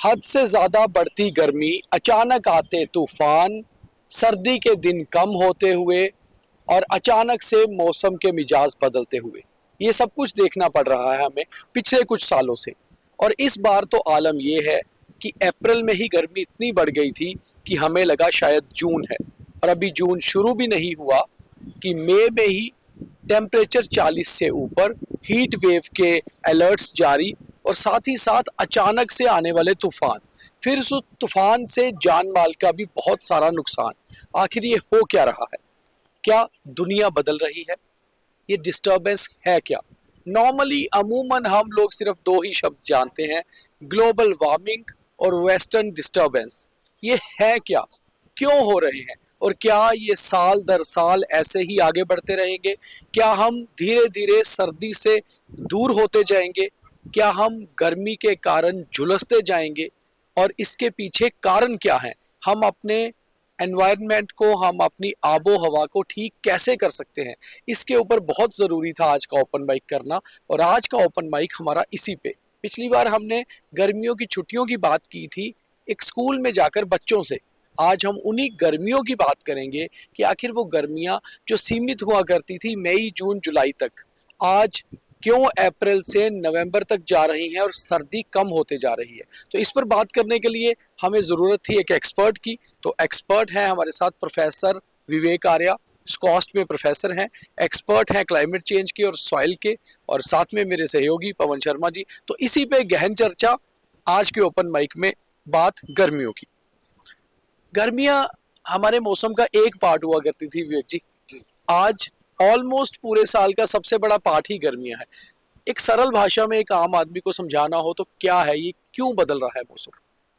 हद से ज्यादा बढ़ती गर्मी, अचानक आते तूफान, सर्दी के दिन कम होते हुए और अचानक से मौसम के मिजाज बदलते हुए, ये सब कुछ देखना पड़ रहा है हमें पिछले कुछ सालों से। और इस बार तो आलम ये है कि अप्रैल में ही गर्मी इतनी बढ़ गई थी कि हमें लगा शायद जून है, और अभी जून शुरू भी नहीं हुआ कि मई में ही टेम्परेचर 40 से ऊपर, हीट वेव के अलर्ट्स जारी, और साथ ही साथ अचानक से आने वाले तूफान, फिर उस तूफान से जान माल का भी बहुत सारा नुकसान। आखिर ये हो क्या रहा है? क्या दुनिया बदल रही है? ये डिस्टर्बेंस है क्या? नॉर्मली अमूमन हम लोग सिर्फ दो ही शब्द जानते हैं, ग्लोबल वार्मिंग और वेस्टर्न डिस्टर्बेंस। ये है क्या? क्यों हो रहे हैं? और क्या ये साल दर साल ऐसे ही आगे बढ़ते रहेंगे? क्या हम धीरे धीरे सर्दी से दूर होते जाएंगे? क्या हम गर्मी के कारण झुलसते जाएंगे? और इसके पीछे कारण क्या है? हम अपने एनवायरनमेंट को, हम अपनी आबो हवा को ठीक कैसे कर सकते हैं? इसके ऊपर बहुत ज़रूरी था आज का ओपन माइक करना, और आज का ओपन माइक हमारा इसी पे। पिछली बार हमने गर्मियों की छुट्टियों की बात की थी एक स्कूल में जाकर बच्चों से। आज हम उन्हीं गर्मियों की बात करेंगे कि आखिर वो गर्मियां जो सीमित हुआ करती थी मई जून जुलाई तक, आज क्यों अप्रैल से नवंबर तक जा रही हैं और सर्दी कम होते जा रही है। तो इस पर बात करने के लिए हमें ज़रूरत थी एक एक्सपर्ट की। तो एक्सपर्ट हैं हमारे साथ प्रोफेसर विवेक आर्या, स्कॉस्ट में प्रोफेसर हैं, एक्सपर्ट हैं क्लाइमेट चेंज के और सॉइल के, और साथ में मेरे सहयोगी पवन शर्मा जी। तो इसी पे गहन चर्चा आज के ओपन माइक में। बात गर्मियों की। गर्मियां हमारे मौसम का एक पार्ट हुआ करती थी विवेक जी, आज ऑलमोस्ट पूरे साल का सबसे बड़ा पार्ट ही गर्मियां है। एक सरल भाषा में एक आम आदमी को समझाना हो तो क्या है ये, क्यों बदल रहा है मौसम?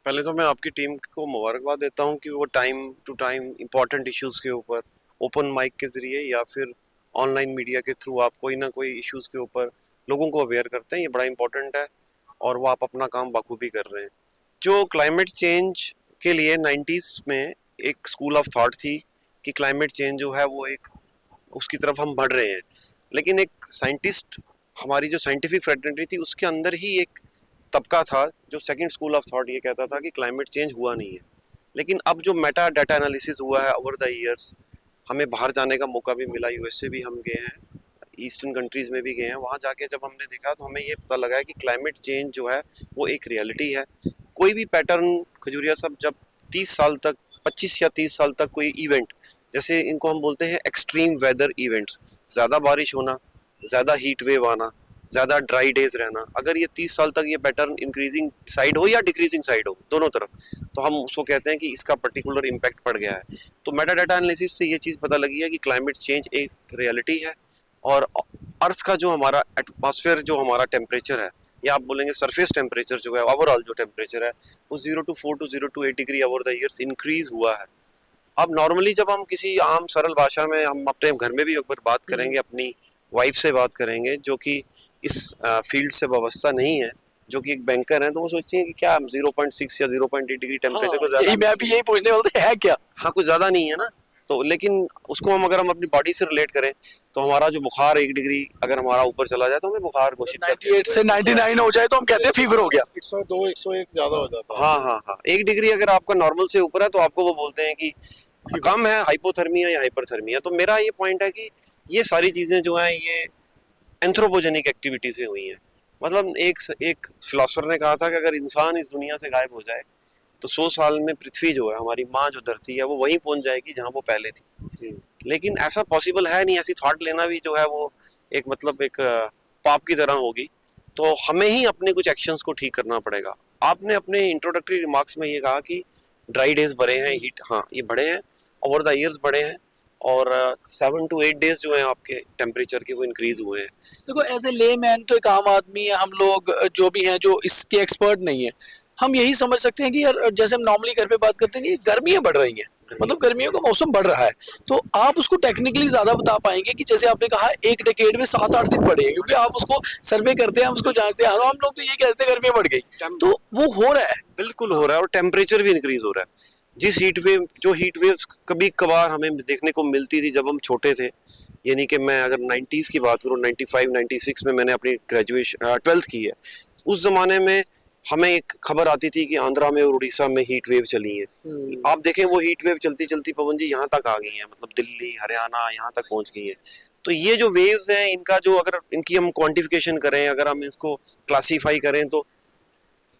पहले तो मैं आपकी टीम को मुबारकबाद देता हूं कि वो time to time important issues के ऊपर ओपन माइक के जरिए या फिर ऑनलाइन मीडिया के थ्रू आप कोई ना कोई इश्यूज के ऊपर लोगों को अवेयर करते हैं। ये बड़ा इंपॉर्टेंट है और वो आप अपना काम बखूबी कर रहे हैं। जो क्लाइमेट चेंज के लिए 90s में एक स्कूल ऑफ थॉट थी कि क्लाइमेट चेंज जो है वो एक उसकी तरफ हम बढ़ रहे हैं, लेकिन एक साइंटिस्ट, हमारी जो साइंटिफिक फ्रेटर्निटी थी उसके अंदर ही एक तबका था जो सेकंड स्कूल ऑफ थॉट ये कहता था कि क्लाइमेट चेंज हुआ नहीं है। लेकिन अब जो मेटा डाटा एनालिसिस हुआ है ओवर द ईयर्स, हमें बाहर जाने का मौका भी मिला, यूएसए भी हम गए हैं, ईस्टर्न कंट्रीज में भी गए हैं। वहाँ जाके जब हमने देखा तो हमें ये पता लगा है कि क्लाइमेट चेंज जो है वो एक रियलिटी है। कोई भी पैटर्न, खजूरिया साहब, जब 30 साल तक, 25 या 30 साल तक कोई इवेंट, जैसे इनको हम बोलते हैं एक्सट्रीम वेदर इवेंट्स, ज़्यादा बारिश होना, ज़्यादा हीट वेव आना, ज़्यादा ड्राई डेज रहना, अगर ये 30 साल तक ये पैटर्न इंक्रीजिंग साइड हो या डिक्रीजिंग साइड हो, दोनों तरफ, तो हम उसको कहते हैं कि इसका पर्टिकुलर इम्पैक्ट पड़ गया है। तो मेटा डाटा एनालिसिस से ये चीज़ पता लगी है कि क्लाइमेट चेंज एक रियलिटी है और अर्थ का जो हमारा एटमॉस्फेयर, जो हमारा टेम्परेचर है, या आप बोलेंगे सरफेस टेम्परेचर जो है, ओवरऑल जो टेम्परेचर है, वो 0 to 4 to 0 to 8 degree over the years increase हुआ है। अब नॉर्मली जब हम किसी आम सरल भाषा में, हम अपने घर में भी एक बार बात करेंगे, अपनी वाइफ से बात करेंगे जो कि इस फील्ड से वाबस्ता नहीं है, जो कि एक बैंकर है, तो वो सोचती है कि क्या 0.6 या 0.8 डिग्री टेम्परेचर को ज्यादा, मैं भी यही पूछने वाला था, है क्या? हाँ, कुछ ज्यादा नहीं है ना। तो लेकिन उसको हम अगर हम अपनी बॉडी से रिलेट करें तो हमारा जो बुखार 1 डिग्री अगर हमारा ऊपर चला जाए तो हमें बुखार घोषित करते हैं। 98 से 99 हो जाए तो हम कहते हैं फीवर हो गया। 102 101 ज्यादा हो जाता है। हाँ, 1 डिग्री अगर आपका नॉर्मल से ऊपर है तो आपको वो बोलते हैं कि कम है, हाइपोथर्मिया या हाइपरथर्मिया। तो मेरा ये पॉइंट है कि ये सारी चीजें जो हैं ये एंथ्रोपोजेनिक एक्टिविटी से हुई हैं। मतलब एक फिलोसोफर ने कहा था कि अगर इंसान इस दुनिया से गायब हो जाए तो 100 साल में पृथ्वी जो है, हमारी माँ जो धरती है, वो वहीं पहुंच जाएगी जहां वो पहले थी। लेकिन ऐसा पॉसिबल है नहीं, ऐसी थॉट लेना भी जो है वो एक मतलब एक पाप की तरह होगी। तो हमें ही अपने कुछ एक्शंस को ठीक करना पड़ेगा। आपने अपने इंट्रोडक्टरी रिमार्क्स में ये कहा कि ड्राई डेज बढ़े हैं, हीट, हाँ ये बढ़े हैं, ओवर द ईयर्स बढ़े हैं, और 7 to 8 डेज जो हैं आपके टेम्परेचर के वो इंक्रीज हुए हैं। देखो एज ए ले मैन, तो एक आम आदमी है, हम लोग जो भी हैं जो इसके एक्सपर्ट नहीं है, हम यही समझ सकते हैं कि यार जैसे हम नॉर्मली घर पे बात करते हैं कि गर्मियां बढ़ रही हैं, मतलब गर्मियों का मौसम बढ़ रहा है। तो आप उसको टेक्निकली ज्यादा बता पाएंगे कि जैसे आपने कहा एक डेकेड में 7-8 दिन बढ़े हैं, क्योंकि आप उसको सर्वे करते हैं, हम उसको जानते हैं। हम लोग तो ये कहते हैं गर्मियां बढ़ गई, तो वो हो रहा है, बिल्कुल हो रहा है, और टेम्परेचर भी इंक्रीज हो रहा है। जिस हीट वेव कभी कभार हमें देखने को मिलती थी जब हम छोटे थे, यानी कि मैं अगर 90s की बात करूँ, 95 96 में मैंने अपनी ग्रेजुएशन 12th की है, उस जमाने में हमें एक खबर आती थी कि आंध्रा में और उड़ीसा में हीट वेव चली है। आप देखें वो हीट वेव चलती चलती पवन जी यहाँ तक आ गई है, मतलब दिल्ली हरियाणा यहाँ तक पहुंच गई है। तो ये जो वेव्स हैं इनका जो अगर इनकी हम क्वांटिफिकेशन करें, अगर हम इसको क्लासीफाई करें तो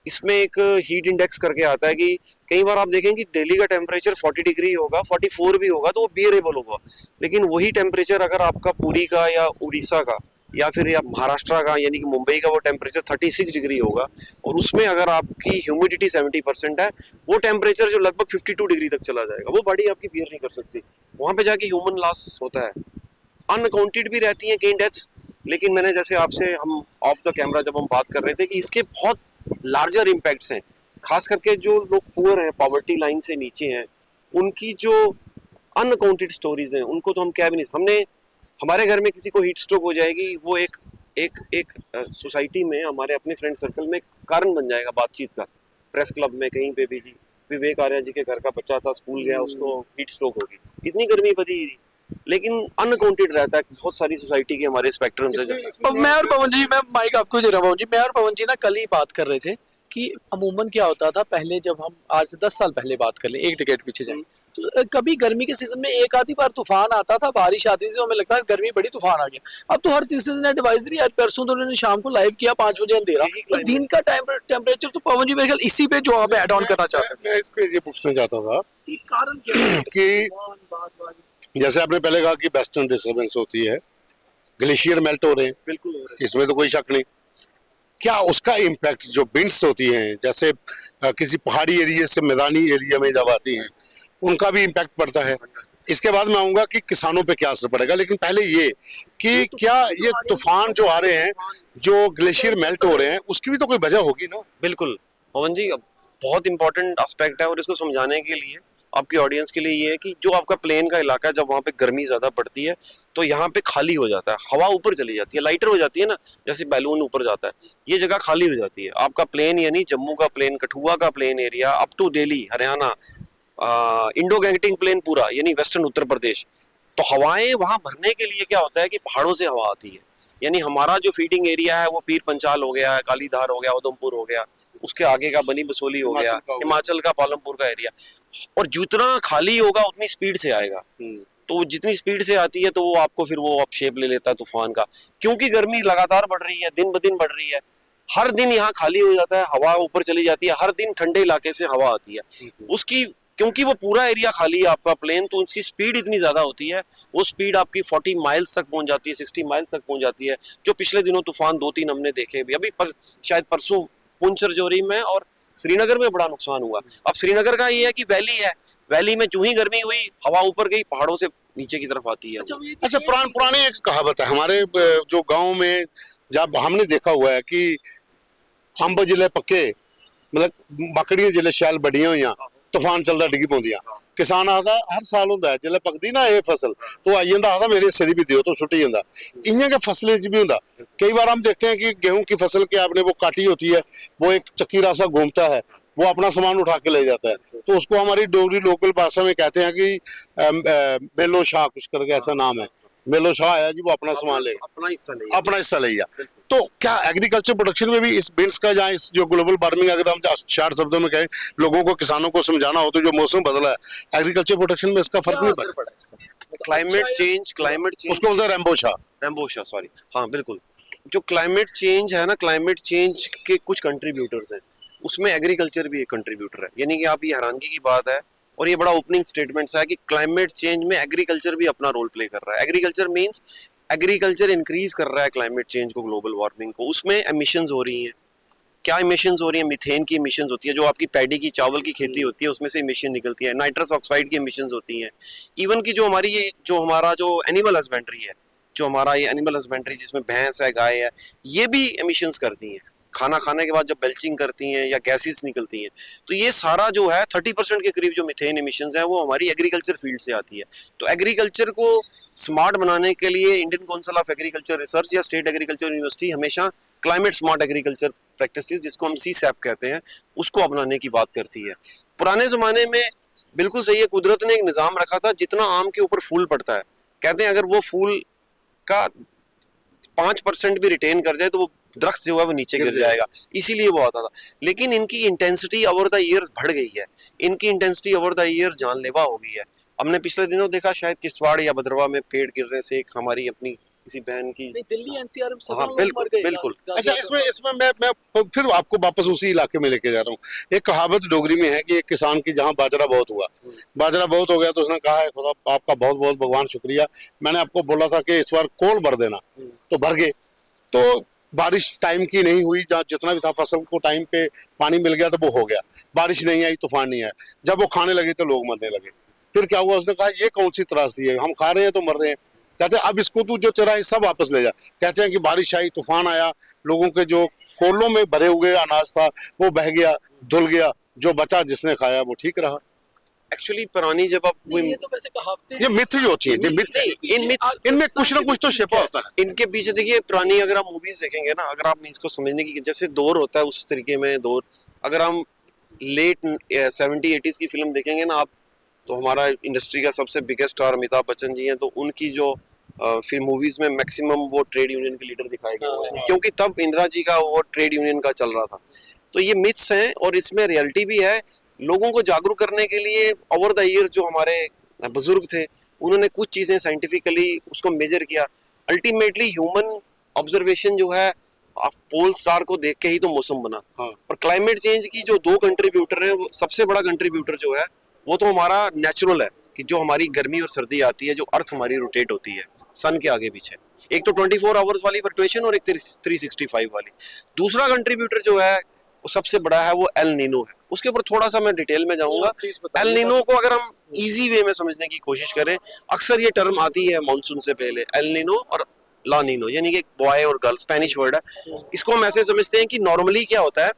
इसमें एक हीट इंडेक्स करके आता है कि कई बार आप देखें कि दिल्ली का टेम्परेचर 40 डिग्री होगा, 44 भी होगा तो वो बियरेबल होगा। लेकिन वही टेम्परेचर अगर आपका पुरी का या उड़ीसा का या फिर या महाराष्ट्र का यानी कि मुंबई का वो टेम्परेचर 36 डिग्री होगा और उसमें अगर आपकी ह्यूमिडिटी 70% है, वो टेम्परेचर जो लगभग 52 डिग्री तक चला जाएगा, वो बॉडी आपकी बियर नहीं कर सकती। वहां पे जाके ह्यूमन लॉस होता है, अनअकाउंटेड भी रहती हैं कई डेथ्स। लेकिन मैंने जैसे आपसे हम ऑफ द कैमरा जब हम बात कर रहे थे कि इसके बहुत लार्जर इम्पैक्ट्स हैं, खास करके जो लोग पुअर हैं, पॉवर्टी लाइन से नीचे हैं, उनकी जो अनअकाउंटेड स्टोरीज हैं उनको तो हम कह भी नहीं। हमने हमारे घर में किसी को हीट स्ट्रोक हो जाएगी, वो एक एक एक सोसाइटी में हमारे अपने फ्रेंड सर्कल में कारण बन जाएगा बातचीत का। प्रेस क्लब में कहीं पे भी जी, विवेक आर्या जी के घर का बच्चा था, स्कूल गया, उसको हीट स्ट्रोक होगी, इतनी गर्मी बढ़ी, लेकिन अनअकाउंटेड रहता है बहुत सारी सोसाइटी के हमारे स्पेक्ट्रम से। और मैं और पवन जी, मैं माइक आपको दे रहा हूँ पवन जी, मैं और पवन जी ना कल ही बात कर रहे थे कि अमूमन क्या होता था पहले, जब हम आज से 10 साल पहले बात कर लें, एक डिकेड पीछे जाए, तो कभी गर्मी के सीजन में एक आधी बार तूफान आता था, बारिश आती थी, तो हमें लगता है गर्मी बड़ी, तूफान आ गया। अब तो हर तीसरे दिन एडवाइजरी, आज परसों तो उन्होंने शाम को लाइव किया 5 बजे अंधेरा, तो दिन का टेम्परेचर तो पवन जी मेरे ख्याल इसी पे जो आप ऐड ऑन करना चाहते मैं इस पे ये पूछना चाहता था हैं कारण क्या है कि जैसे आपने पहले कहा कि वेस्टर्न डिस्टर्बेंस होती है, ग्लेशियर मेल्ट हो रहे हैं, बिल्कुल इसमें तो कोई शक नहीं। क्या उसका इम्पैक्ट जो विंड्स होती हैं, जैसे किसी पहाड़ी एरिया से मैदानी एरिया में जब आती हैं, उनका भी इम्पैक्ट पड़ता है। इसके बाद मैं आऊंगा कि किसानों पे क्या असर पड़ेगा, लेकिन पहले ये कि क्या ये तूफान जो आ रहे हैं, जो ग्लेशियर मेल्ट हो रहे हैं, उसकी भी तो कोई वजह होगी ना। बिल्कुल पवन जी, बहुत इंपॉर्टेंट एस्पेक्ट है और इसको समझाने के लिए आपकी ऑडियंस के लिए ये है कि जो आपका प्लेन का इलाका है, जब वहाँ पे गर्मी ज्यादा पड़ती है तो यहाँ पे खाली हो जाता है, हवा ऊपर चली जाती है, लाइटर हो जाती है ना, जैसे बैलून ऊपर जाता है, ये जगह खाली हो जाती है। आपका प्लेन यानी जम्मू का प्लेन, कठुआ का plain area up to Delhi Haryana, Indo Gangetic plain पूरा यानी वेस्टर्न उत्तर प्रदेश, तो हवाएं वहां भरने के लिए क्या होता है कि पहाड़ों से हवा आती है। यानी हमारा जो फीडिंग एरिया है वो पीर पंचाल हो गया, कालीधार हो गया, उधमपुर हो गया, उसके आगे का बनी बसोली हो गया, हिमाचल का पालमपुर का एरिया, और जितना खाली होगा उतनी स्पीड से आएगा। तो जितनी स्पीड से आती है तो वो आपको फिर वो शेप ले लेता है तूफान का। क्योंकि गर्मी लगातार बढ़ रही है, दिन ब दिन बढ़ रही है, हर दिन यहाँ खाली हो जाता है, हवा ऊपर चली जाती है, हर दिन ठंडे इलाके से हवा आती है उसकी, क्योंकि वो पूरा एरिया खाली है आपका प्लेन, तो उसकी स्पीड इतनी ज्यादा होती है, वो स्पीड आपकी 40 माइल्स तक पहुंच जाती है, 60 माइल्स तक पहुंच जाती है। जो पिछले दिनों तूफान 2-3 हमने देखे भी, शायद परसों पुंछ राजौरी में और श्रीनगर में बड़ा नुकसान हुआ। अब श्रीनगर का ये है कि वैली है, वैली में जो ही गर्मी हुई हवा ऊपर गई, पहाड़ों से नीचे की तरफ आती है। अच्छा, पुरानी एक कहावत है हमारे जो गांव में, जब हमने देखा हुआ है कि अंब जिले पक्के, मतलब मकड़ियां जिले शैल बड़ियां हुई, तूफान चलता डिगी पौंदियां, किसान आखदा हर साल होंदा है जिले पकदी ना ये फसल, तो आई जांदा आखदा मेरे हिस्से दी भी दियो, तो छुट्टी जांदा। इयां के फसलें च भी होंदा। कई बार हम देखते हैं कि गेहूं की फसल के आपने वो काटी होती है, वो एक चक्कीरा सा घूमता है, वो अपना सामान उठा के ले जाता है, तो उसको हमारी डोगरी लोकल भाषा में कहते हैं कि मेलो शाह कुछ करके ऐसा नाम है, मेलो शाह आया जी, वो अपना सामान ले, अपना हिस्सा ले गया। तो क्या एग्रीकल्चर प्रोडक्शन में भी इस बिन्स का, या इस जो ग्लोबल वार्मिंग, अगर हम 4 शब्दों में कहें, लोगों को, किसानों को समझाना हो, तो जो मौसम बदला है, एग्रीकल्चर प्रोडक्शन में इसका फर्क नहीं पड़ा? क्लाइमेट चेंज उसको बोलते हैं रैम्बो शाह, सॉरी, हाँ बिल्कुल। जो क्लाइमेट चेंज है ना, क्लाइमेट चेंज के कुछ कंट्रीब्यूटर्स हैं, उसमें एग्रीकल्चर भी एक कंट्रीब्यूटर है। यानी कि आप, ये हैरानगी की बात है और ये बड़ा ओपनिंग स्टेटमेंट है कि क्लाइमेट चेंज में एग्रीकल्चर भी अपना रोल प्ले कर रहा है। एग्रीकल्चर मींस एग्रीकल्चर इंक्रीज कर रहा है क्लाइमेट चेंज को, ग्लोबल वार्मिंग को। उसमें एमिशंस हो रही हैं, क्या एमिशंस हो रही है? मीथेन की एमिशंस होती है, जो आपकी पैडी की, चावल की खेती होती है उसमें से एमिशन निकलती है। नाइट्रस ऑक्साइड की एमिशंस होती हैं। इवन की जो हमारी ये, जो हमारा जो एनिमल हस्बेंड्री है, जो हमारा ये एनिमल हस्बेंड्री जिसमें भैंस है, गाय है, ये भी एमिशंस करती हैं। खाना खाने के बाद जब बेल्चिंग करती हैं या गैसेस निकलती हैं, तो ये सारा जो है 30% के करीब जो मीथेन एमिशंस है वो हमारी एग्रीकल्चर फील्ड से आती है। तो एग्रीकल्चर को स्मार्ट बनाने के लिए Indian council of agriculture research या स्टेट एग्रीकल्चर यूनिवर्सिटी हमेशा क्लाइमेट स्मार्ट एग्रीकल्चर प्रैक्टिसेस, जिसको हम CSAP कहते हैं, उसको अपनाने की बात करती है। पुराने जमाने में बिल्कुल सही है, कुदरत ने एक निज़ाम रखा था, जितना आम के ऊपर फूल पड़ता है, कहते हैं अगर वो फूल का 5% भी रिटेन कर जाए तो दरख्त जो है वो नीचे गिर जाएगा, इसीलिए वो आता था। लेकिन इनकी इंटेंसिटी ओवर द ईयर्स बढ़ गई है, इनकी इंटेंसिटी ओवर द ईयर्स जानलेवा हो गई है। हमने पिछले दिनों देखा शायद किश्तवाड़ या भद्रवा में पेड़ गिरने से एक हमारी अपनी किसी बहन की, नहीं, दिल्ली एनसीआर में 17 हाँ, लोग बिल्कुल, मर गए। बिल्कुल। अच्छा, इसमें मैं फिर आपको वापस उसी इलाके में लेके जा रहा हूँ। एक कहावत डोगरी में है कि एक किसान की जहाँ बाजरा बहुत हुआ, बाजरा बहुत हो गया तो उसने कहा है खुदा आपका बहुत बहुत भगवान शुक्रिया, मैंने आपको बोला था कि इस बार कोल भर देना, तो भर गए। तो बारिश टाइम की नहीं हुई, जहाँ जितना भी था फसल को टाइम पे पानी मिल गया तो वो हो गया, बारिश नहीं आई, तूफान नहीं आया, जब वो खाने लगे तो लोग मरने लगे। फिर क्या हुआ, उसने कहा ये कौन सी त्रासदी है, हम खा रहे हैं तो मर रहे हैं। कहते हैं अब इसको तू जो चरा है सब वापस ले जा। कहते हैं कि बारिश आई, तूफान आया, लोगों के जो कोलों में भरे हुए अनाज था वो बह गया, धुल गया, जो बचा जिसने खाया वो ठीक रहा। एक्चुअली पुरानी जब आप नहीं, ये तो वैसे कहावतें ये मिथ जो होती है, ये मिथ, इनमें कुछ ना कुछ तो छिपा होता है। इनके पीछे देखिए पुरानी अगर आप मूवीज देखेंगे ना, अगर आप इसको समझने की जैसे दौर होता है उस तरीके में दौर, अगर हम लेट 70-80s की फिल्म देखेंगे ना आप, तो हमारा इंडस्ट्री का सबसे बिगेस्ट स्टार अमिताभ बच्चन जी हैं, तो उनकी जो फिर मूवीज में मैक्सिमम वो ट्रेड यूनियन के लीडर दिखाए गए हुए हैं, क्योंकि तब इंदिरा जी का वो ट्रेड यूनियन का चल रहा था। तो ये मिथ्स हैं और इसमें रियलिटी भी है। लोगों को जागरूक करने के लिए ओवर द ईयर जो हमारे बुजुर्ग थे उन्होंने कुछ चीजें साइंटिफिकली उसको मेजर किया। अल्टीमेटली ह्यूमन ऑब्जर्वेशन जो है, पोल स्टार को देख के ही तो मौसम बना। और क्लाइमेट चेंज की जो 2 कंट्रीब्यूटर है, वो सबसे बड़ा कंट्रीब्यूटर जो है वो तो हमारा नेचुरल है कि जो हमारी गर्मी और सर्दी आती है, जो अर्थ हमारी रोटेट होती है सन के आगे पीछे, एक तो 24 आवर्स वाली फ्लक्चुएशन और एक 365 वाली। दूसरा कंट्रीब्यूटर जो है वो सबसे बड़ा है, वो एल नीनो है। उसके ऊपर थोड़ा सा मैं डिटेल में जाऊंगा। एल नीनो को अगर हम इजी वे में समझने की कोशिश करें, अक्सर ये टर्म आती है मानसून से पहले, एल नीनो और ला नीनो, यानी कि बॉय और गर्ल, स्पेनिश वर्ड है। इसको हम ऐसे समझते हैं कि नॉर्मली क्या होता है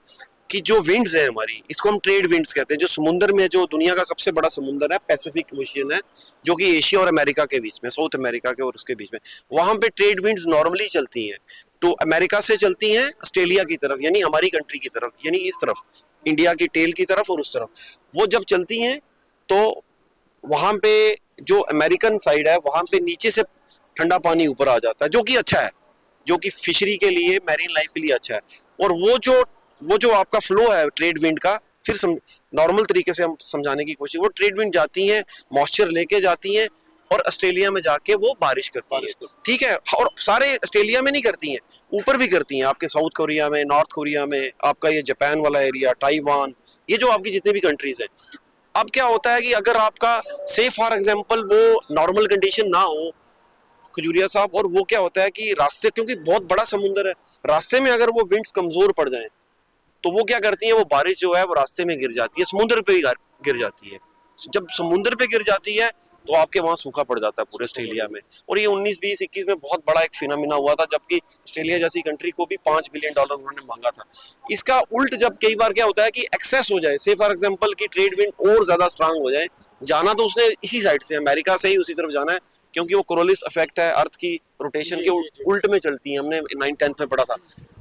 कि जो विंड्स है हमारी, इसको हम ट्रेड विंड्स कहते हैं। जो समुद्र में, जो दुनिया का सबसे बड़ा समुद्र है पैसिफिक ओशियन है, जो कि एशिया और अमेरिका के बीच में, साउथ अमेरिका के और उसके बीच में, वहां पे ट्रेड विंड्स नॉर्मली चलती हैं। तो अमेरिका से चलती हैं ऑस्ट्रेलिया की तरफ, यानी हमारी कंट्री की तरफ, यानी इस तरफ इंडिया की टेल की तरफ और उस तरफ। वो जब चलती हैं तो वहां पे जो अमेरिकन साइड है वहां पे नीचे से ठंडा पानी ऊपर आ जाता है, जो कि अच्छा है, जो कि फिशरी के लिए, मैरीन लाइफ के लिए अच्छा है। और वो जो आपका फ्लो है ट्रेड विंड का, फिर नॉर्मल तरीके से हम समझाने की कोशिश, वो ट्रेड विंड जाती हैं, मॉइस्चर लेके जाती हैं और ऑस्ट्रेलिया में जाके वो बारिश करती है। ठीक है, और सारे ऑस्ट्रेलिया में नहीं करती हैं, ऊपर भी करती हैं, आपके साउथ कोरिया में, नॉर्थ कोरिया में, आपका ये जापान वाला एरिया, ताइवान, ये जो आपकी जितनी भी कंट्रीज हैं। अब क्या होता है कि अगर आपका से फॉर एग्जांपल वो नॉर्मल कंडीशन ना हो खजूरिया साहब, और वो क्या होता है कि रास्ते, क्योंकि बहुत बड़ा समुंदर है, रास्ते में अगर वो विंड्स कमजोर पड़ जाएं तो वो क्या करती है, वो बारिश जो है वो रास्ते में गिर जाती है, समुद्र पे ही गिर जाती है। जब समुद्र पे गिर जाती है तो आपके वहां सूखा पड़ जाता है पूरे ऑस्ट्रेलिया में। और ये 19, 20, 21 में बहुत बड़ा एक फिनोमिना हुआ था, जबकि ऑस्ट्रेलिया जैसी कंट्री को भी $5 बिलियन उन्होंने मांगा था। इसका उल्ट जब कई बार क्या होता है कि एक्सेस हो जाए, से फॉर एग्जांपल की ट्रेड विंड और ज्यादा स्ट्रांग हो जाए, जाना तो उसने इसी साइड से, अमेरिका से ही उसी तरफ जाना है, क्योंकि वो कोरोलिस इफेक्ट है, अर्थ की रोटेशन के उल्ट में चलती है, हमने 9th-10th में पढ़ा था।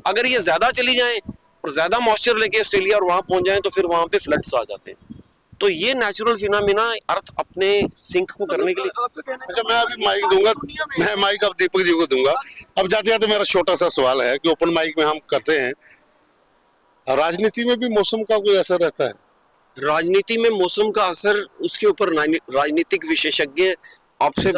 अगर ये ज्यादा चली जाए और ज्यादा मॉइस्चर लेके ऑस्ट्रेलिया और वहां पहुंच जाए तो फिर वहां पे फ्लड्स आ जाते हैं। तो ये नेचुरल फिनोमिना अर्थ अपने सिंक को करने के लिए। अच्छा, मैं अभी माइक दूंगा, मैं माइक अब दीपक जी को दूंगा। अब जाते जाते मेरा छोटा सा सवाल है कि ओपन माइक में हम करते हैं, राजनीति में भी मौसम का कोई असर रहता है? राजनीति में मौसम का असर, उसके ऊपर राजनीतिक विशेषज्ञ आपसे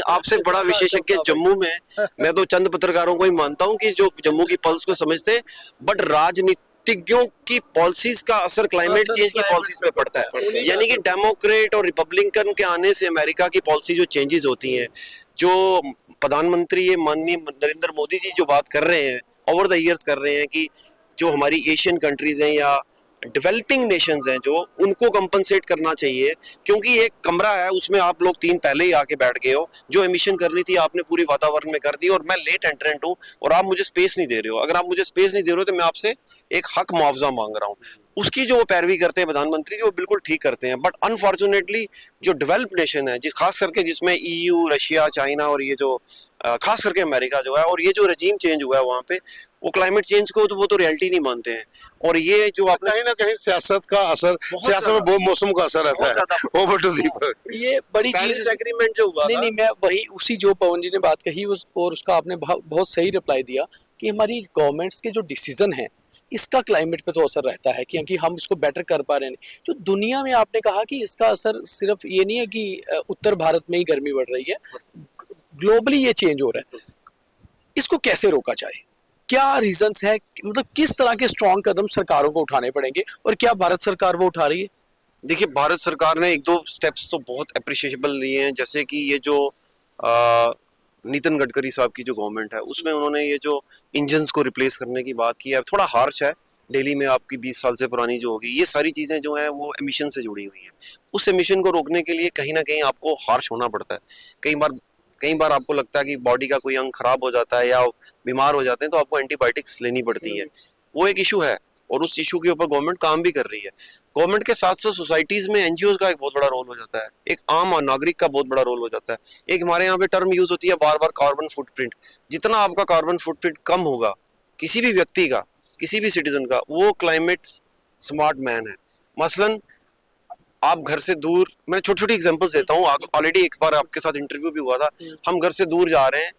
आपसे बड़ा विशेषज्ञ जम्मू में, मैं तो चंद पत्रकारों को ही मानता हूं कि जो जम्मू की पल्स को समझते हैं, बट राजनीतिज्ञों की पॉलिसीज का असर क्लाइमेट चेंज की पॉलिसीज पे पड़ता है। यानी कि डेमोक्रेट और रिपब्लिकन के आने से अमेरिका की पॉलिसी जो चेंजेस होती हैं, जो प्रधानमंत्री माननीय नरेंद्र मोदी जी जो बात कर रहे हैं, ओवर द ईयर्स कर रहे हैं कि जो हमारी एशियन कंट्रीज हैं या डेवलपिंग नेशंस हैं, जो उनको कंपनसेट करना चाहिए, क्योंकि एक कमरा है उसमें आप लोग 3 पहले ही आके बैठ गए हो, जो एमिशन करनी थी आपने पूरी वातावरण में कर दी, और मैं लेट एंट्रेंट हूँ और आप मुझे स्पेस नहीं दे रहे हो। अगर आप मुझे स्पेस नहीं दे रहे हो तो मैं आपसे एक हक मुआवजा मांग रहा हूँ। उसकी जो पैरवी करते हैं प्रधानमंत्री, जो बिल्कुल ठीक करते हैं, बट अनफॉर्चुनेटली जो डेवलप्ड नेशन है, खास करके जिसमें EU, रशिया, चाइना और ये जो खास करके अमेरिका जो है, और ये जो रजीम चेंज हुआ है वहाँ पे, वो क्लाइमेट चेंज को तो वो तो रियलिटी नहीं मानते हैं। और ये जो आप कहीं ना कहीं सियासत का असर, सियासत में बहुत मौसम का असर रहता है। ओवर टू दीपक। ये बड़ी चीज एग्रीमेंट जो हुआ, नहीं, मैं वही उसी जो पवन जी ने बात कही और उसका आपने बहुत सही रिप्लाई दिया। कि हमारी गवर्नमेंट्स के जो डिसीजन हैं इसका क्लाइमेट पे तो असर रहता है, क्योंकि हम इसको बेटर कर पा रहे हैं। जो दुनिया में आपने कहा कि इसका असर सिर्फ ये नहीं है कि उत्तर भारत में ही गर्मी बढ़ रही है, ग्लोबली ये चेंज हो रहा है। इसको कैसे रोका जाए, क्या रीजंस है, मतलब किस तरह के स्ट्रॉन्ग कदम सरकारों को उठाने पड़ेंगे और क्या भारत सरकार वो उठा रही है? देखिए, भारत सरकार ने एक दो स्टेप्स तो बहुत अप्रिशिएबल लिए हैं, जैसे कि ये जो अ, नितिन गडकरी साहब की जो गवर्नमेंट है उसमें उन्होंने ये जो इंजन्स को रिप्लेस करने की बात की है, थोड़ा हार्श है। दिल्ली में आपकी 20 साल से पुरानी जो होगी, ये सारी चीज़ें जो हैं वो एमिशन से जुड़ी हुई हैं। उस एमिशन को रोकने के लिए कहीं ना कहीं आपको हार्श होना पड़ता है। कई बार आपको लगता है कि बॉडी का कोई अंग खराब हो जाता है या बीमार हो जाते हैं तो आपको एंटीबायोटिक्स लेनी पड़ती है, वो एक इशू है और उस इशू के ऊपर गवर्नमेंट काम भी कर रही है। गवर्नमेंट के साथ साथ सोसाइटीज में एनजीओज का एक बहुत बड़ा रोल हो जाता है, एक आम नागरिक का बहुत बड़ा रोल हो जाता है। एक हमारे यहाँ पे टर्म यूज होती है बार बार, कार्बन फुटप्रिंट। जितना आपका कार्बन फुटप्रिंट कम होगा किसी भी व्यक्ति का, किसी भी सिटीजन का, वो क्लाइमेट स्मार्ट मैन है। मसलन आप घर से दूर, मैं छोटी छोटी एग्जांपल्स देता हूँ, ऑलरेडी एक बार आपके साथ इंटरव्यू भी हुआ था। हम घर से दूर जा रहे हैं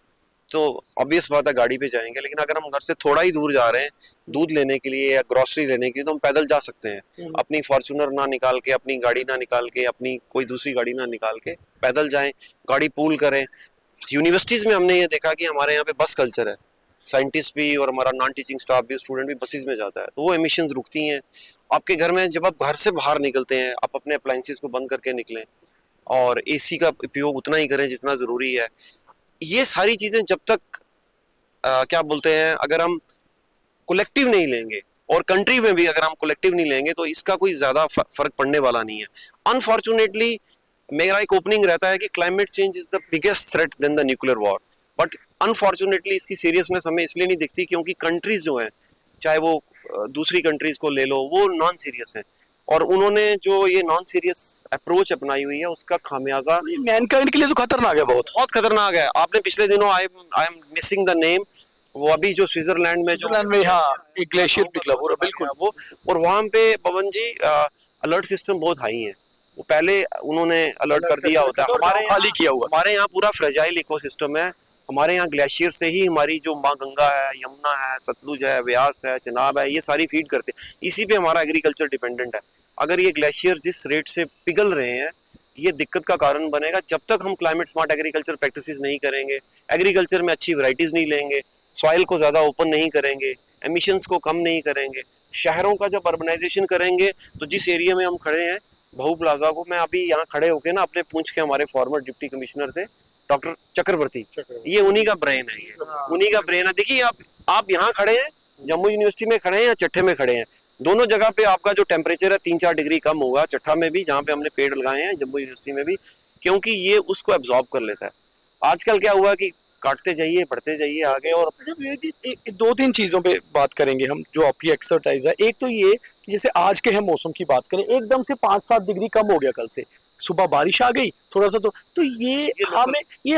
तो ऑब्वियस बात है गाड़ी पे जाएंगे, लेकिन अगर हम घर से थोड़ा ही दूर जा रहे हैं दूध लेने के लिए या ग्रोसरी लेने के लिए तो हम पैदल जा सकते हैं। अपनी फॉर्च्यूनर ना निकाल के, अपनी गाड़ी ना निकाल के, अपनी कोई दूसरी गाड़ी ना निकाल के पैदल जाएं, गाड़ी पूल करें। यूनिवर्सिटीज में हमने ये देखा कि हमारे यहाँ पे बस कल्चर है, साइंटिस्ट भी और हमारा नॉन टीचिंग स्टाफ भी, स्टूडेंट भी बसेज में जाता है, तो वो एमिशंस रुकती हैं। आपके घर में जब आप घर से बाहर निकलते हैं, आप अपने अप्लायंसेस को बंद करके निकलें और एसी का उपयोग उतना ही करें जितना जरूरी है। ये सारी चीजें जब तक क्या बोलते हैं, अगर हम कलेक्टिव नहीं लेंगे और कंट्री में भी अगर हम कलेक्टिव नहीं लेंगे तो इसका कोई ज्यादा फर्क पड़ने वाला नहीं है। अनफॉर्चुनेटली मेरा एक ओपनिंग रहता है कि climate change is the biggest threat then the nuclear war, but unfortunately इसकी सीरियसनेस हमें इसलिए नहीं दिखती क्योंकि कंट्रीज जो हैं, चाहे वो दूसरी कंट्रीज को ले लो, वो नॉन सीरियस हैं और उन्होंने जो ये नॉन सीरियस अप्रोच अपनाई हुई है उसका खामियाजा मैनकाइंड के लिए तो खतरनाक है, बहुत खतरनाक है। आपने पिछले दिनों I am missing the name, वो अभी जो स्विट्जरलैंड में हाँ एक ग्लेशियर पिघला पूरा, बिल्कुल वो, और वहां पे पवन जी अलर्ट सिस्टम बहुत हाई है। वो पहले उन्होंने अलर्ट कर दिया होता है। हमारे यहाँ पूरा फ्रेजाइल इकोसिस्टम है। हमारे यहाँ ग्लेशियर से ही हमारी जो माँ गंगा है, यमुना है, सतलुज है, व्यास है, चिनाब है, ये सारी फीड करते हैं। इसी पे हमारा एग्रीकल्चर डिपेंडेंट है। अगर ये ग्लेशियर जिस रेट से पिघल रहे हैं, ये दिक्कत का कारण बनेगा जब तक हम क्लाइमेट स्मार्ट एग्रीकल्चर प्रैक्टिसेस नहीं करेंगे, एग्रीकल्चर में अच्छी वैरायटीज नहीं लेंगे, सॉइल को ज्यादा ओपन नहीं करेंगे, एमिशंस को कम नहीं करेंगे। शहरों का जब अर्बनाइजेशन करेंगे तो जिस एरिया में हम खड़े हैं, बहू प्लाजा को, मैं अभी यहाँ खड़े होके ना अपने पूंछ के हमारे फॉर्मर डिप्टी कमिश्नर थे डॉक्टर चक्रवर्ती, ये उन्हीं का ब्रेन है, ये उन्हीं का ब्रेन है। देखिए आप यहाँ खड़े हैं, जम्मू यूनिवर्सिटी में खड़े हैं या चट्ठे में खड़े हैं, दोनों जगह पे आपका जो टेम्परेचर है 3-4 डिग्री कम होगा, चट्ठा में भी जहाँ पे हमने पेड़ लगाए हैं, जम्मू यूनिवर्सिटी में भी, क्योंकि ये उसको एब्जॉर्ब कर लेता है। आजकल क्या हुआ कि काटते जाइए, बढ़ते जाइए आगे। और दो तीन चीजों पे बात करेंगे हम, जो आपकी एक्सरसाइज है। एक तो ये कि जैसे आज के हम मौसम की बात करें, एकदम से 5-7 डिग्री कम हो गया कल से, सुबह बारिश आ गई थोड़ा सा, तो ये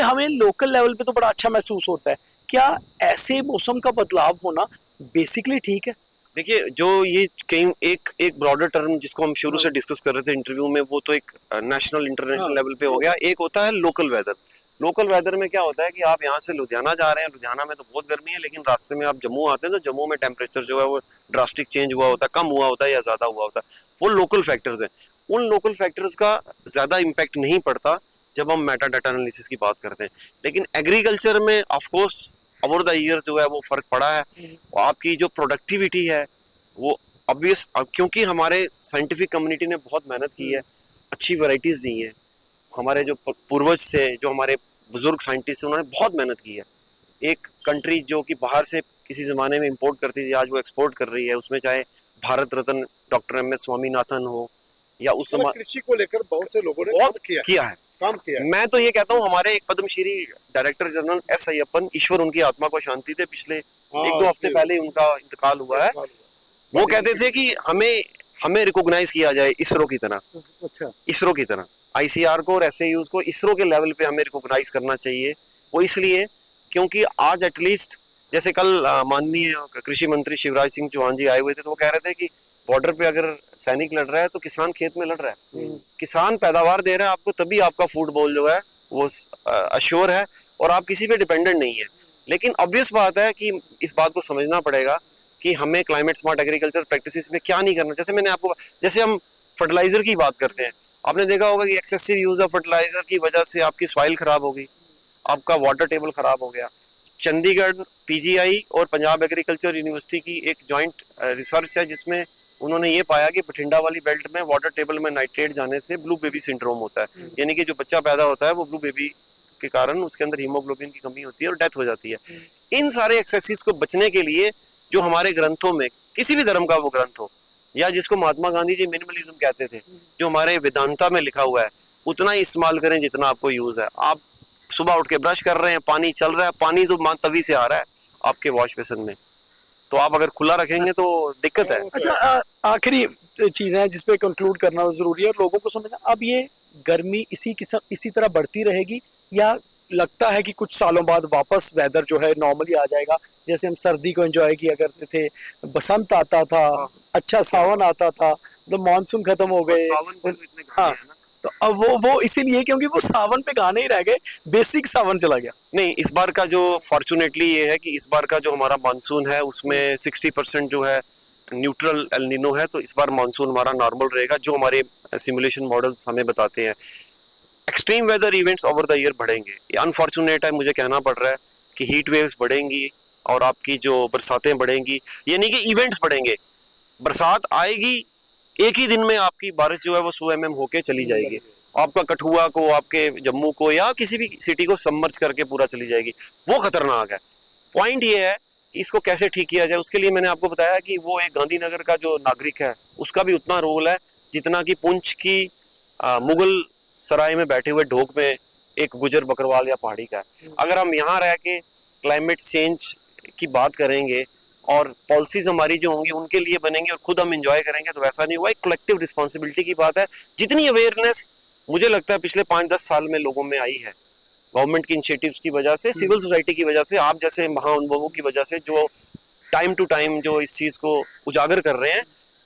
हमें लोकल लेवल पे तो बड़ा अच्छा महसूस होता है। क्या ऐसे मौसम का बदलाव होना बेसिकली ठीक है? देखिए, जो ये कहीं एक ब्रॉडर टर्म जिसको हम शुरू से डिस्कस कर रहे थे इंटरव्यू में, वो तो एक नेशनल इंटरनेशनल लेवल पे हो गया। एक होता है लोकल वेदर। लोकल वेदर में क्या होता है कि आप यहाँ से लुधियाना जा रहे हैं, लुधियाना में तो बहुत गर्मी है, लेकिन रास्ते में आप जम्मू आते हैं तो जम्मू में टेम्परेचर जो है वो ड्रास्टिक चेंज हुआ होता है, कम हुआ होता है या ज्यादा हुआ होता है। वो लोकल फैक्टर्स हैं। उन लोकल फैक्टर्स का ज्यादा इम्पैक्ट नहीं पड़ता जब हम मेटा डाटा एनालिसिस की बात करते हैं। लेकिन एग्रीकल्चर में ऑफकोर्स ओवर द ईयर जो है वो फर्क पड़ा है। आपकी जो प्रोडक्टिविटी है वो ऑब्वियस, क्योंकि हमारे साइंटिफिक कम्युनिटी ने बहुत मेहनत की है, अच्छी वैरायटीज दी हैं। हमारे जो पूर्वज थे, जो हमारे बुजुर्ग साइंटिस्ट, उन्होंने बहुत मेहनत की है। एक कंट्री जो कि बाहर से किसी जमाने में इंपोर्ट करती थी, आज वो एक्सपोर्ट कर रही है। उसमें चाहे भारत रत्न डॉक्टर MS स्वामीनाथन हो या उस समय कृषि को लेकर बहुत से लोगों ने बहुत किया है। मैं तो ये कहता हूँ, हमारे एक Padmashri director general S Ayyappan, ईश्वर उनकी आत्मा को शांति दे, पिछले 1-2 हफ्ते पहले उनका इंतकाल हुआ है। वो कहते थे कि हमें रिकॉग्नाइज किया जाए इसरो की तरह। अच्छा, इसरो की तरह ICR को और SAUs को इसरो के लेवल पे हमें रिकॉग्नाइज करना चाहिए। वो इसलिए क्योंकि आज एटलीस्ट, जैसे कल माननीय कृषि मंत्री शिवराज सिंह चौहान जी आए हुए थे, तो वो कह रहे थे कि बॉर्डर पे अगर सैनिक लड़ रहा है तो किसान खेत में लड़ रहा है, किसान पैदावार दे रहा है आपको, तभी आपका फूड बोल जो है वो अश्योर है और आप किसी पे डिपेंडेंट नहीं है। लेकिन ऑब्वियस बात है कि इस बात को समझना पड़ेगा कि हमें क्लाइमेट स्मार्ट एग्रीकल्चर प्रैक्टिसेस में क्या नहीं करना। जैसे मैंने आपको, जैसे हम फर्टिलाइजर की बात करते हैं, आपने देखा होगा कि एक्सेसिव यूज ऑफ फर्टिलाइजर की वजह से आपकी सॉइल खराब होगी, आपका वाटर टेबल खराब हो गया। चंडीगढ़ पीजीआई और पंजाब एग्रीकल्चर यूनिवर्सिटी की एक जॉइंट रिसर्च है जिसमें उन्होंने ये पाया कि बठिंडा वाली बेल्ट में वाटर टेबल में नाइट्रेट जाने से ब्लू बेबी सिंड्रोम होता है, यानी कि जो बच्चा पैदा होता है वो ब्लू बेबी के कारण उसके अंदर हीमोग्लोबिन की कमी होती है और डेथ हो जाती है। इन सारे एक्सेसिस को बचने के लिए जो हमारे ग्रंथों में, किसी भी धर्म का वो ग्रंथ हो, या जिसको महात्मा गांधी जी मिनिमलिज्म कहते थे, जो हमारे वेदांता में लिखा हुआ है, उतना ही इस्तेमाल करें जितना आपको यूज है। आप सुबह उठ के ब्रश कर रहे हैं, पानी चल रहा है, पानी तो तभी से आ रहा है आपके वॉश बेसिन में, तो आप अगर खुला रखेंगे तो दिक्कत है। अच्छा, आखिरी चीज है जिसपे कंक्लूड करना जरूरी है और लोगों को समझना, अब ये गर्मी इसी तरह बढ़ती रहेगी या लगता है कि कुछ सालों बाद वापस वेदर जो है नॉर्मली आ जाएगा? जैसे हम सर्दी को एंजॉय किया करते थे, बसंत आता था, अच्छा सावन आता था, तो मानसून खत्म हो गए। हाँ, तो अब वो इसीलिए क्योंकि वो सावन पे गाने ही रह गए, बेसिक सावन चला गया। नहीं, इस बार का जो फॉर्चुनेटली ये है कि इस बार का जो हमारा मानसून है उसमें 60% जो है न्यूट्रल एल नीनो है, तो इस बार मानसून हमारा नॉर्मल रहेगा, जो हमारे सिमुलेशन मॉडल्स हमें बताते हैं। Extreme weather events over the year बढ़ेंगे, ये अनफॉर्चुनेट है, मुझे कहना पड़ रहा है कि हीट वेव्स बढ़ेंगी और आपकी जो बरसातें बढ़ेंगी, यानी कि इवेंट्स बढ़ेंगे। बरसात आएगी, एक ही दिन में आपकी बारिश जो है वो 100 mm होके चली जाएगी, आपका कठुआ को, आपके जम्मू को या किसी भी सिटी को सबमर्ज करके पूरा चली जाएगी, वो खतरनाक है। पॉइंट ये है कि इसको कैसे ठीक किया जाए, उसके लिए मैंने आपको बताया कि वो एक गांधीनगर का जो नागरिक है उसका भी उतना रोल है जितना कि पुंछ की मुगल सराय में बैठे हुए ढोक में एक गुजर बकरवाल या पहाड़ी का है। अगर हम यहाँ रह के क्लाइमेट चेंज की बात करेंगे और पॉलिसीज हमारी जो होंगी उनके लिए बनेंगे और खुद हम एंजॉय करेंगे, तो वैसा नहीं हुआ। एक कलेक्टिव रिस्पॉन्सिबिलिटी की बात है। जितनी अवेयरनेस मुझे लगता है पिछले 5-10 साल में लोगों में आई है, गवर्नमेंट की इनिशिएटिव्स की वजह से, सिविल सोसाइटी की वजह से, आप जैसे महाअनुभवों की वजह से, जो टाइम टू टाइम जो इस चीज को उजागर कर रहे हैं।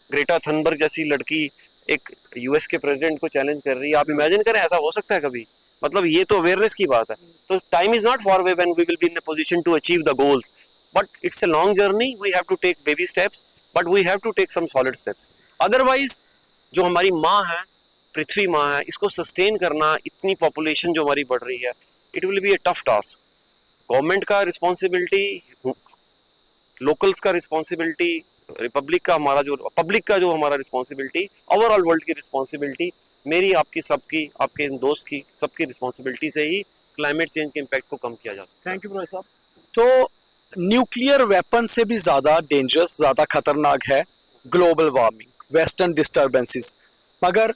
ग्रेटा थनबर्ग जैसी लड़की एक यूएस के प्रेसिडेंट को चैलेंज कर रही है, आप इमेजिन करें ऐसा हो सकता है कभी? मतलब ये तो अवेयरनेस की बात है। तो time is not far away when we will be in a position to achieve the goals, but it's a long journey, we have to take baby steps, but we have to take some solid steps. Otherwise जो हमारी माँ है, पृथ्वी माँ है, इसको sustain करना, इतनी population जो हमारी बढ़ रही है, it will be a tough task. Government का रिस्पॉन्सिबिलिटी, लोकल्स का रिस्पॉन्सिबिलिटी, रिपब्लिक का हमारा जो पब्लिक का जो हमारा रिस्पॉन्सिबिलिटी, ओवरऑल वर्ल्ड की रिस्पॉन्सिबिलिटी, मेरी, आपकी, सबकी, आपके इन दोस्त की, सबकी रिस्पॉन्सिबिलिटी से ही क्लाइमेट चेंज के इम्पैक्ट को कम किया जा सकता है। थैंक यू भाई साहब। तो न्यूक्लियर वेपन से भी ज्यादा डेंजरस, ज्यादा खतरनाक है ग्लोबल वार्मिंग, वेस्टर्न डिस्टर्बेंसेस। मगर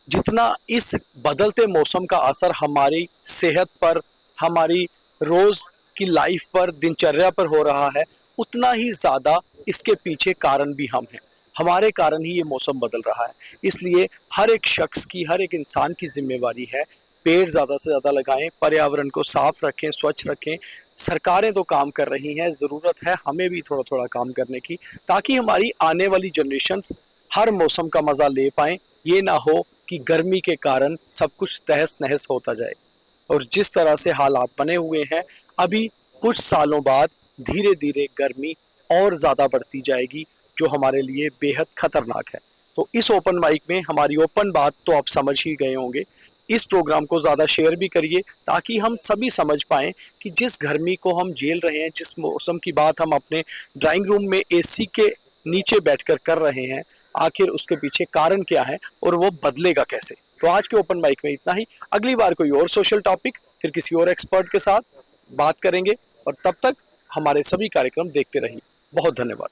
जितना इस बदलते मौसम का असर हमारी सेहत पर, हमारी रोज की लाइफ पर, दिनचर्या पर हो रहा है, उतना ही ज्यादा इसके पीछे कारण भी हम हैं। हमारे कारण ही ये मौसम बदल रहा है। इसलिए हर एक शख्स की, हर एक इंसान की जिम्मेवारी है, पेड़ ज़्यादा से ज़्यादा लगाएं, पर्यावरण को साफ रखें, स्वच्छ रखें। सरकारें तो काम कर रही हैं, ज़रूरत है हमें भी थोड़ा थोड़ा काम करने की, ताकि हमारी आने वाली जनरेशन्स हर मौसम का मज़ा ले पाएँ। ये ना हो कि गर्मी के कारण सब कुछ तहस नहस होता जाए। और जिस तरह से हालात बने हुए हैं, अभी कुछ सालों बाद धीरे धीरे गर्मी और ज़्यादा बढ़ती जाएगी, जो हमारे लिए बेहद खतरनाक है। तो इस ओपन माइक में हमारी ओपन बात तो आप समझ ही गए होंगे। इस प्रोग्राम को ज़्यादा शेयर भी करिए, ताकि हम सभी समझ पाएँ कि जिस गर्मी को हम झेल रहे हैं, जिस मौसम की बात हम अपने ड्राइंग रूम में एसी के नीचे बैठकर कर रहे हैं, आखिर उसके पीछे कारण क्या है और वो बदलेगा कैसे। तो आज के ओपन माइक में इतना ही। अगली बार कोई और सोशल टॉपिक, फिर किसी और एक्सपर्ट के साथ बात करेंगे, और तब तक हमारे सभी कार्यक्रम देखते रहिए। बहुत धन्यवाद।